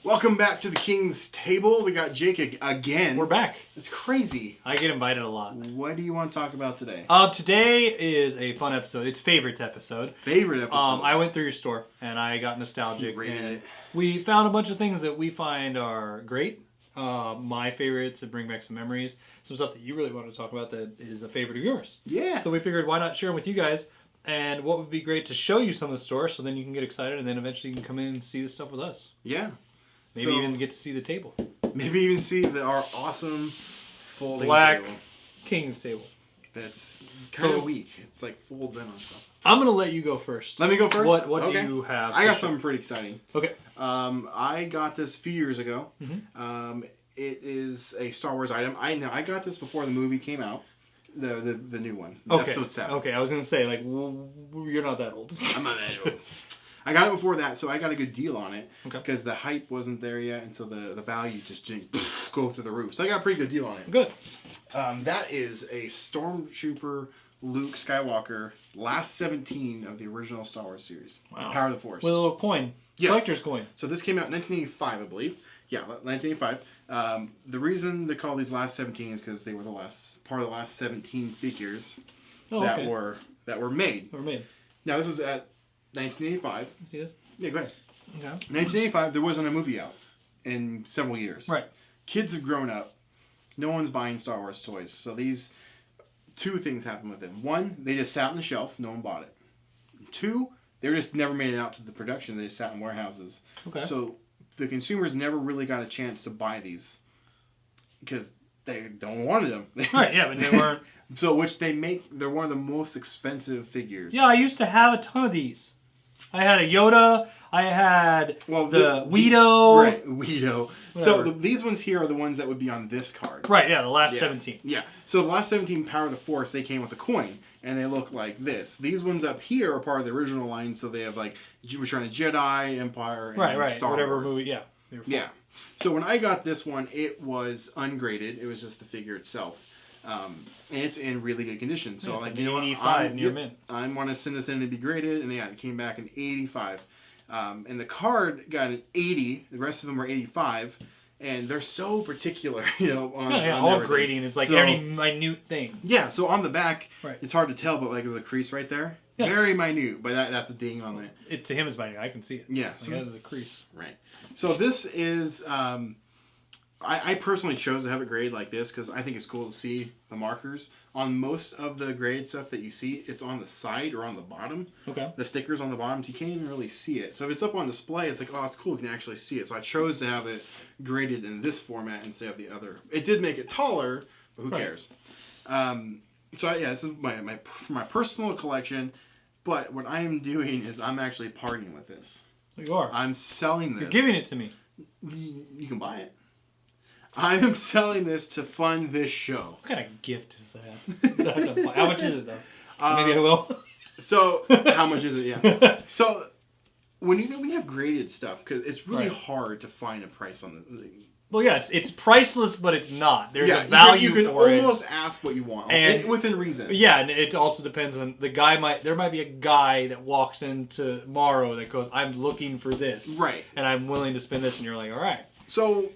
Welcome back to the King's Table. We got Jake again. We're back. It's crazy. I get invited a lot. What do you want to talk about today? Today is a fun episode. It's favorites episode. Favorite episode. I went through your store and I got nostalgic. Rated And it. we found a bunch of things that we find are great. My favorites that bring back some memories. Some stuff that you really want to talk about that is a favorite of yours. Yeah. So we figured why not share them with you guys. And what would be great to show you some of the store so then you can get excited and then eventually you can come in and see the stuff with us. Yeah. Maybe even get to see the table. Maybe even see our awesome folding Black table. King's Table. That's kind of weak. It's like folds in on stuff. I'm going to let you go first. Let me go first? What okay. do you have? I got something pretty exciting. Okay. I got this a few years ago. Mm-hmm. It is a Star Wars item. I got this before the movie came out. The new one. Okay. Episode 7. Okay, I was going to say, like, you're not that old. I'm not that old. I got it before that, so I got a good deal on it. Okay. Because the hype wasn't there yet, and so the value just didn't go through the roof. So I got a pretty good deal on it. Good. That is a Stormtrooper Luke Skywalker, last 17 of the original Star Wars series. Wow. Power of the Force. With a little coin. Yes. Collector's coin. So this came out in 1985, I believe. Yeah, 1985. The reason they call these last 17 is because they were part of the last 17 figures that were made. That were made. Now this is at 1985. See this? Yeah, go ahead. Okay. 1985, there wasn't a movie out in several years. Right. Kids have grown up. No one's buying Star Wars toys. So these two things happened with them. One, they just sat on the shelf. No one bought it. Two, they were just never made it out to the production. They just sat in warehouses. Okay. So the consumers never really got a chance to buy these because they don't wanted them. Right, yeah, but they weren't. So they're one of the most expensive figures. Yeah, I used to have a ton of these. I had a Yoda. I had the Weedo. Right, Weedo. So these ones here are the ones that would be on this card. Right, yeah, the last 17. Yeah. So the last 17 Power of the Force, they came with a coin, and they look like this. These ones up here are part of the original line, so they have like Return of the Jedi, Empire, and Star whatever Wars. movie, yeah. Yeah. So when I got this one, it was ungraded. It was just the figure itself. And it's in really good condition. So it's like, an you know, 85 near mint. I want to send this in to be graded, and yeah, it came back in 85. And the card got an 80. The rest of them were 85. And they're so particular, you know. On all everything. grading is like every minute thing. Yeah, so on the back, right. It's hard to tell, but like there's a crease right there. Yeah. Very minute, but that's a ding on it. To him it's minute. I can see it. Yeah. So that is a crease. Right. So this is, I personally chose to have it graded like this because I think it's cool to see the markers. On most of the graded stuff that you see, it's on the side or on the bottom. Okay. The sticker's on the bottom, so you can't even really see it. So if it's up on display, it's like, oh, it's cool, you can actually see it. So I chose to have it graded in this format instead of the other. It did make it taller, but who cares? This is my personal collection. But what I am doing is I'm actually partying with this. You are. I'm selling this. You're giving it to me. You can buy it. I am selling this to fund this show. What kind of gift is that? How much is it, though? Maybe I will. So, how much is it? Yeah. So, when we have graded stuff, because it's really hard to find a price on the... Well, yeah, it's priceless, but it's not. There's a value for it. You can almost ask what you want, and within reason. Yeah, and it also depends on the guy. There might be a guy that walks in tomorrow that goes, "I'm looking for this, right? And I'm willing to spend this," and you're like, "All right." So,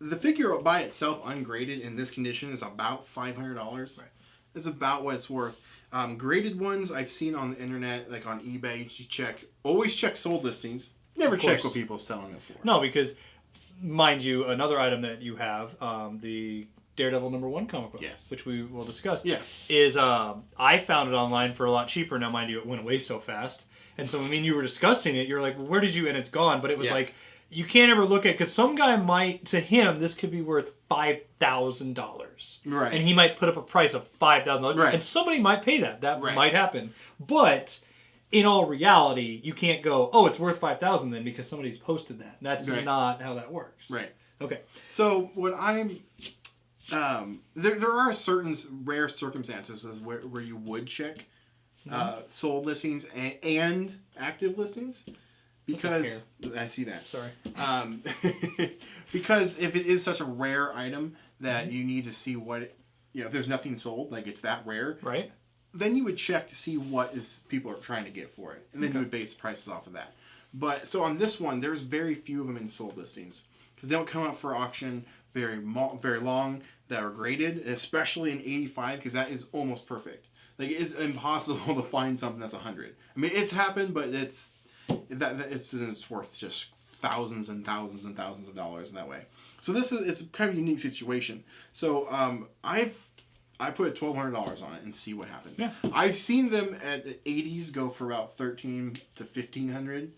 the figure by itself, ungraded in this condition, is about $500. Right. It's about what it's worth. Graded ones I've seen on the internet, like on eBay. You always check sold listings. Never check what people's selling it for. No, because. Mind you, another item that you have, the Daredevil #1 comic book, which we will discuss, is I found it online for a lot cheaper. Now, mind you, it went away so fast. And so, you were discussing it, you're like, well, where did you, and it's gone. But it was like, you can't ever look at, because some guy might, to him, this could be worth $5,000. Right. And he might put up a price of $5,000. Right. And somebody might pay that. That might happen. But... in all reality, you can't go, oh, it's worth $5,000 then because somebody's posted that. That's not how that works. Right. Okay. So what I'm, there are certain rare circumstances where you would check sold listings and active listings because I see that. Sorry. Because if it is such a rare item that you need to see if there's nothing sold, like it's that rare. Right. Then you would check to see what people are trying to get for it. And then you would base the prices off of that. But so on this one, there's very few of them in sold listings because they don't come up for auction very long that are graded, especially in 85 because that is almost perfect. Like it's impossible to find something that's 100. I mean, it's happened, but it's worth just thousands and thousands and thousands of dollars in that way. So it's a kind of unique situation. So I put $1,200 on it and see what happens. Yeah. I've seen them at 80s go for about $1,300 to $1,500,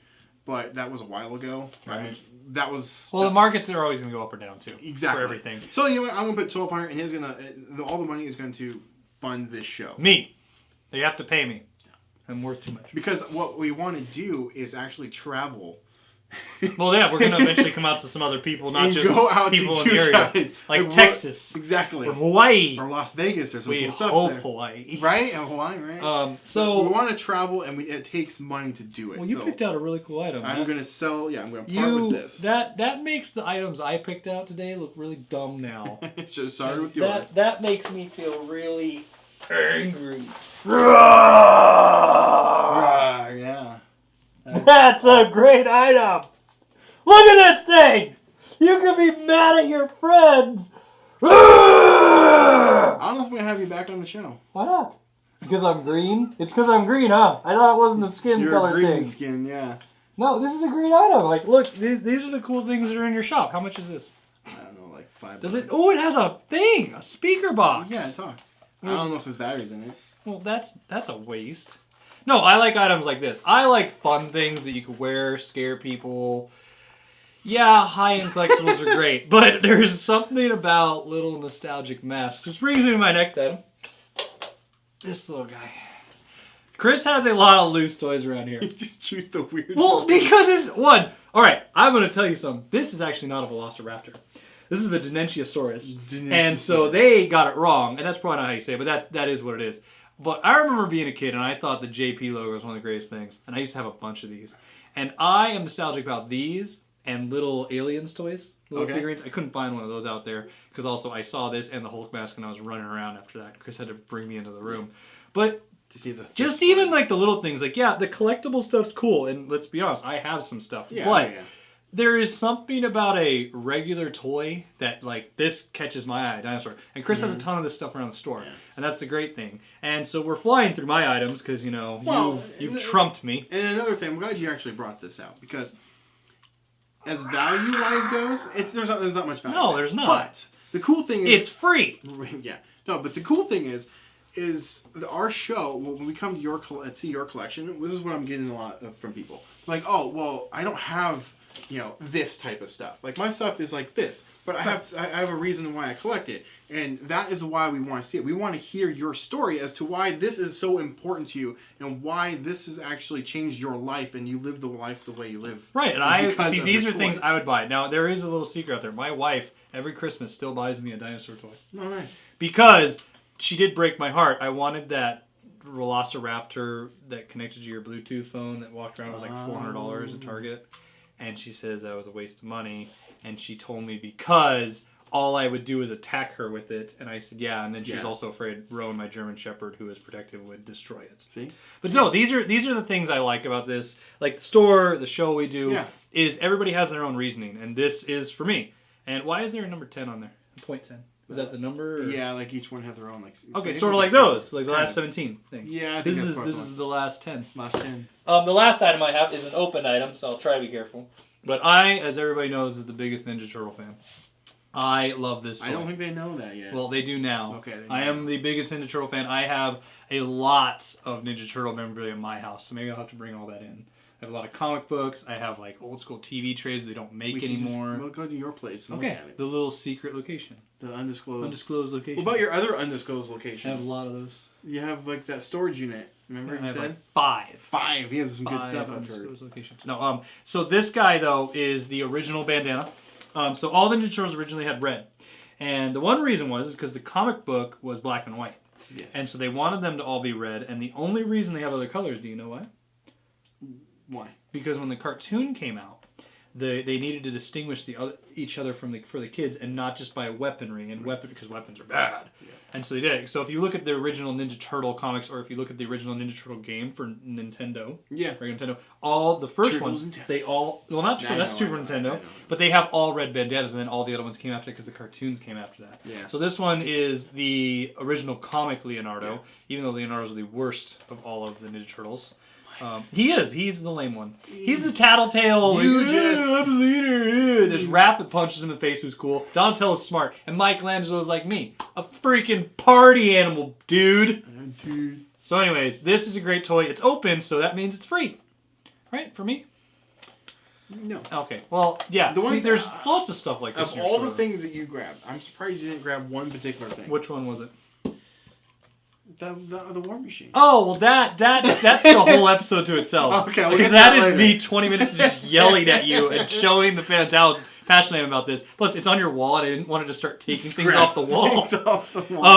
but that was a while ago. Right. I mean, that was the markets are always going to go up or down too. Exactly. For everything. So you know what? I'm gonna put $1,200, and all the money is going to fund this show. Me, they have to pay me. I'm worth too much. Because what we want to do is actually travel. Well, yeah, we're going to eventually come out to some other people, not just go out people to in the area. Guys. Like Texas. Exactly. Or Hawaii. Or Las Vegas. There's some we cool stuff hope there. Hawaii. Right? Hawaii, right? So we want to travel, and it takes money to do it. Well, you picked out a really cool item. I'm going to sell, I'm going to part with this. That makes the items I picked out today look really dumb now. So started with yours. That makes me feel really angry. Yeah. That's a great item. Look at this thing. You can be mad at your friends. I don't know if I'm going to have you back on the show. Why not? Because I'm green? It's because I'm green, huh? I thought it wasn't the skin color thing. You're green skin, yeah. No, this is a great item. Like, look, these are the cool things that are in your shop. How much is this? I don't know, like $5. Does it? Oh, it has a thing, a speaker box. Yeah, it talks. I don't know if there's batteries in it. Well, that's a waste. No, I like items like this. I like fun things that you can wear, scare people. Yeah, high-end collectibles are great, but there's something about little nostalgic masks. Which brings me to my next item. This little guy. Chris has a lot of loose toys around here. You just choose the weird. Well, because it's one. All right, I'm going to tell you something. This is actually not a Velociraptor. This is the Deinonychus. And so they got it wrong, and that's probably not how you say it, but that is what it is. But I remember being a kid, and I thought the JP logo was one of the greatest things. And I used to have a bunch of these. And I am nostalgic about these and little aliens toys, little figurines. I couldn't find one of those out there because also I saw this and the Hulk mask, and I was running around after that. Chris had to bring me into the room. But to see the just even like the little things, like, yeah, the collectible stuff's cool. And let's be honest, I have some stuff. Yeah, but yeah. there is something about a regular toy that, like, this catches my eye, dinosaur. And Chris has a ton of this stuff around the store. Yeah. And that's the great thing. And so we're flying through my items because, you know, you've trumped me. And another thing, I'm glad you actually brought this out because as value-wise goes, there's not much value. No, there's not. But the cool thing is... It's free. Yeah. No, but the cool thing is our show, when we come to see your collection, this is what I'm getting a lot from people. Like, oh, well, I don't have... this type of stuff. Like my stuff is like this, but I have a reason why I collect it, and that is why we want to see it. We want to hear your story as to why this is so important to you, and why this has actually changed your life, and you live the life the way you live. Right, and I see these are things I would buy. Now there is a little secret out there. My wife every Christmas still buys me a dinosaur toy. Oh, nice. Because she did break my heart. I wanted that Velociraptor that connected to your Bluetooth phone that walked around. It was like $400 at Target. And she says that was a waste of money. And she told me because all I would do is attack her with it. And I said, yeah. And then she was also afraid Rowan, my German Shepherd, who is protective, would destroy it. See? But no, these are the things I like about this. Like the store, the show we do, is everybody has their own reasoning. And this is for me. And why is there a number 10 on there? Point 10. Was that the number? Or? Yeah, like each one had their own. Like okay, sort of like those, like the last 17 thing. Yeah, I think this is the last 10. Last 10. The last item I have is an open item, so I'll try to be careful. But I, as everybody knows, is the biggest Ninja Turtle fan. I love this toy. I don't think they know that yet. Well, they do now. Okay. I am the biggest Ninja Turtle fan. I have a lot of Ninja Turtle memorabilia in my house, so maybe I'll have to bring all that in. I have a lot of comic books. I have like old school TV trays they don't make anymore. We'll go to your place and look at it. The little secret location. The undisclosed location. What about your other undisclosed location? I have a lot of those. You have like that storage unit. Remember you said? Like 5. 5. He has some good stuff. Undisclosed locations. No. So this guy though is the original bandana. So all the Ninja Turtles originally had red, and the one reason was because the comic book was black and white. Yes. And so they wanted them to all be red, and the only reason they have other colors, do you know why? Why? Because when the cartoon came out, they needed to distinguish each other for the kids, and not just by weaponry because weapons are bad. Yeah. And so they did. So if you look at the original Ninja Turtle comics, or if you look at the original Ninja Turtle game for Nintendo, Nintendo, all the first ones, they all not true. That's Super Nintendo, but they have all red bandanas, and then all the other ones came after because the cartoons came after that. Yeah. So this one is the original comic Leonardo, even though Leonardo's the worst of all of the Ninja Turtles. He's the lame one. He's the tattletale. I'm the leader. There's Rapid punches him in the face, who's cool. Donatello's smart, and Michelangelo's like me, a freaking party animal, dude. So, anyways, this is a great toy. It's open, so that means it's free, right? For me. No. Okay. Well, yeah. There's lots of stuff like this. Of all the things that you grabbed, I'm surprised you didn't grab one particular thing. Which one was it? The War Machine. Oh, well, that's the whole episode to itself. Okay, because that is me 20 minutes of just yelling at you and showing the fans how passionate I am about this. Plus, it's on your wall, and I didn't want to just start taking things off the wall.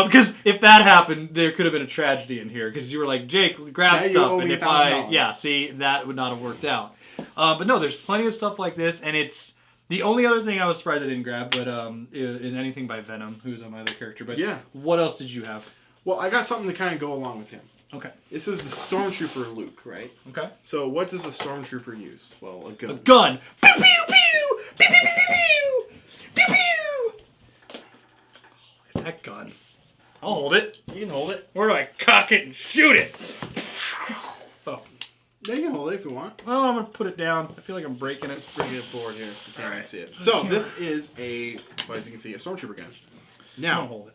Because if that happened, there could have been a tragedy in here. Because you were like, Jake, grab stuff, and if that would not have worked out. But no, there's plenty of stuff like this, and it's the only other thing I was surprised I didn't grab, but is anything by Venom, who's my other character. But what else did you have? Well, I got something to kind of go along with him. Okay. This is the Stormtrooper Luke, right? Okay. So what does a Stormtrooper use? Well, a gun. A gun! Pew, pew, pew! Pew, pew, pew, pew, pew! Pew, pew! Oh, that gun. I'll hold it. You can hold it. Where do I cock it and shoot it? Oh. Yeah, you can hold it if you want. Well, I'm going to put it down. I feel like I'm breaking it. Bring it forward here so you can't see it. So this is as you can see, a Stormtrooper gun. Now, I'll hold it.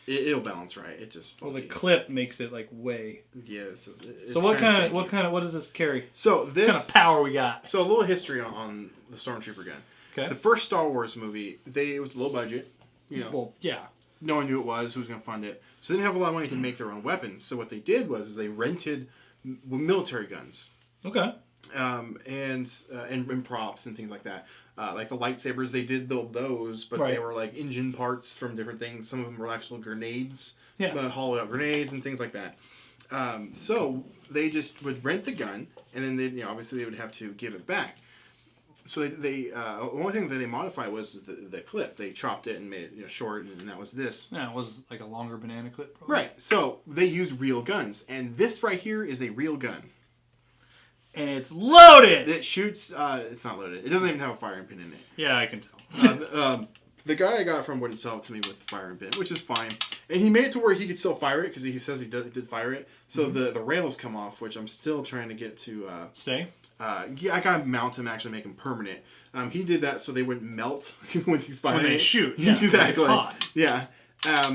It'll balance right. It just the clip makes it like way. Yeah. So what does this carry? So this what kind of power we got? So a little history on the Stormtrooper gun. Okay. The first Star Wars movie, it was low budget. Well, yeah. No one knew it was. Who was going to fund it? So they didn't have a lot of money to make their own weapons. So what they did was they rented military guns. Okay. And props and things like that. Like the lightsabers, they did build those, but they were like engine parts from different things. Some of them were actual grenades, hollowed out grenades and things like that. So they just would rent the gun, and then obviously they would have to give it back. So the only thing that they modified was the clip. They chopped it and made it short, and that was this. Yeah, it was like a longer banana clip. Probably. Right. So they used real guns, and this right here is a real gun. And it's loaded! It shoots, it's not loaded. It doesn't even have a firing pin in it. Yeah, I can tell. The guy I got from wouldn't sell it to me with the firing pin, which is fine. And he made it to where he could still fire it, because he says he did fire it. So the rails come off, which I'm still trying to get to... Stay? Yeah, I gotta mount him, actually make him permanent. He did that so they wouldn't melt when he's firing. When they shoot. Yeah, exactly. Yeah.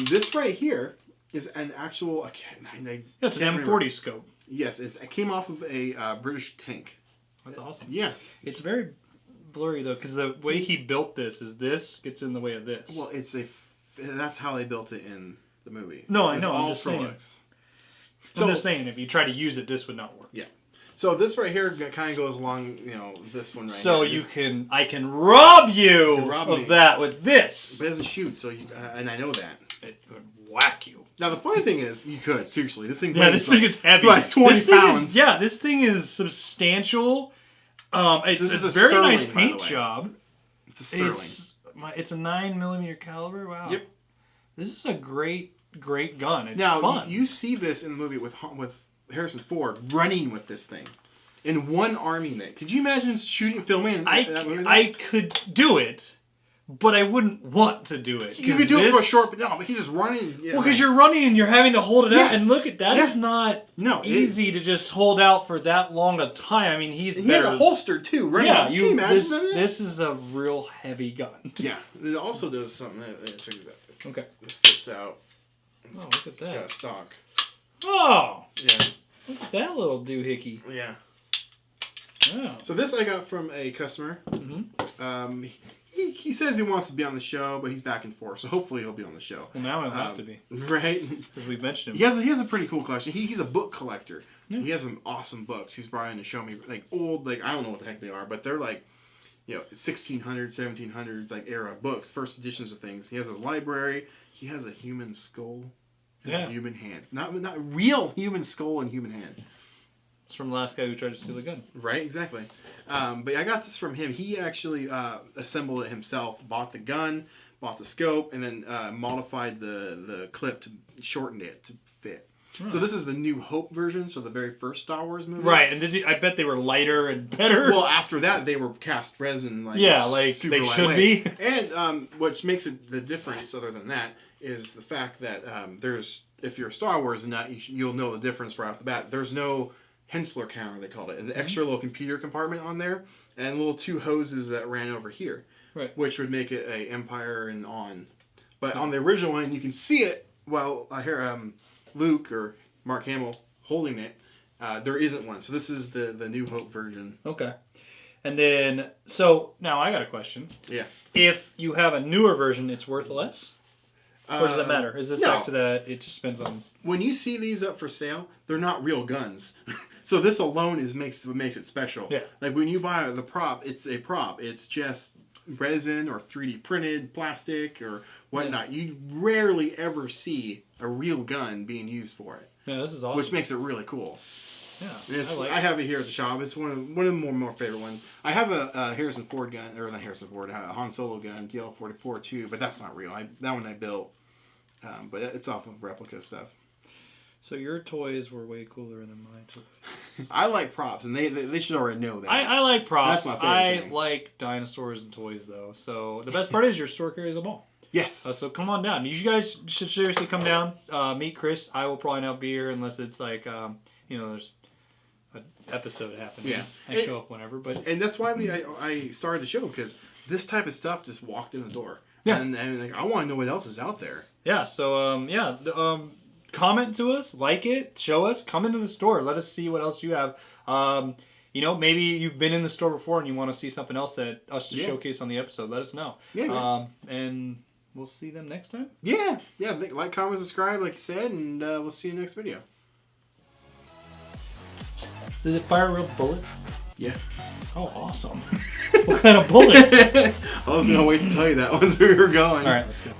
This right here is an actual... It's an M40 scope. Yes, it came off of a British tank. That's awesome. Yeah. It's very blurry, though, because the way he built this gets in the way of this. Well, that's how they built it in the movie. No, I know. I'm just saying. I'm just saying, if you try to use it, this would not work. Yeah. So this right here kind of goes along, this one right here. So I can rob you of that with this. But it doesn't shoot, so and I know that. It would whack you. Now, the funny thing is, you could, seriously. This thing is heavy. Like 20 pounds. This thing is substantial. It's a very nice paint job. It's a Sterling. It's a 9mm caliber. Wow. Yep. This is a great gun. It's now, fun. You see this in the movie with Harrison Ford running with this thing. In one arming it. Could you imagine filming that movie? I could do it. But I wouldn't want to do it. You could do it for a short, but he's just running. Yeah, well, because you're running and you're having to hold it out. And look at that. It's not easy to just hold out for that long a time. I mean, he had a holster too, right? Yeah, can you imagine this is a real heavy gun. Yeah, it also does something. Check it out. Okay. This flips out. Oh, look at that. It's got a stock. Oh. Yeah. Look at that little doohickey. Yeah. Wow. So this I got from a customer. Mm-hmm. He says he wants to be on the show, but he's back and forth, so hopefully he'll be on the show. Well, now he'll have to be. Right? Because we've mentioned him. He has a pretty cool collection. He's a book collector. Yeah. He has some awesome books. He's brought in to show me, old, I don't know what the heck they are, but they're 1600s, 1700s, era books, first editions of things. He has his library. He has a human skull and a human hand. Not real human skull and human hand. It's from the last guy who tried to steal a gun. Right, exactly. But I got this from him. He actually assembled it himself, bought the gun, bought the scope, and then modified the clip to shorten it to fit. So this is the New Hope version, so the very first Star Wars movie. Right, and I bet they were lighter and better. Well, after that, they were cast resin like super they should lightweight. be. And what makes it the difference, other than that, is the fact that if you're a Star Wars nut, you'll know the difference right off the bat. There's no Hensler counter, they called it. An extra little computer compartment on there, and little 2 hoses that ran over here, right, which would make it a Empire and on. But on the original one, you can see it while Luke or Mark Hamill holding it. There isn't one, so this is the New Hope version. Okay. And then, so now I got a question. Yeah. If you have a newer version, it's worth less? Or does that matter? Is this back to that? It just depends on. When you see these up for sale, they're not real guns. So this alone makes it special. Yeah. Like when you buy the prop, it's a prop. It's just resin or 3D printed plastic or whatnot. Yeah. You rarely ever see a real gun being used for it. Yeah, this is awesome. Which makes it really cool. Yeah, I have it here at the shop. It's one of the more favorite ones. I have a Harrison Ford gun, or not Harrison Ford, a Han Solo gun, DL-44 too, but that's not real. That one I built, but it's off of replica stuff. So your toys were way cooler than my toys. I like props, and they should already know that. I like props. That's my favorite thing. I like dinosaurs and toys, though. So the best part is your store carries them all. Yes. So come on down. You guys should seriously come down, meet Chris. I will probably not be here unless it's like, there's an episode happening. Yeah. I show up whenever. And that's why I started the show, because this type of stuff just walked in the door. Yeah. And like, I want to know what else is out there. Yeah. So, comment to us, like it, show us, come into the store. Let us see what else you have. Maybe you've been in the store before and you want to see something else that us to showcase on the episode. Let us know. Yeah. And we'll see them next time. Yeah. Like, comment, subscribe, like you said, and we'll see you next video. Does it fire real bullets? Yeah. Oh, awesome. What kind of bullets? I was going to wait to tell you that once we were going. All right, let's go.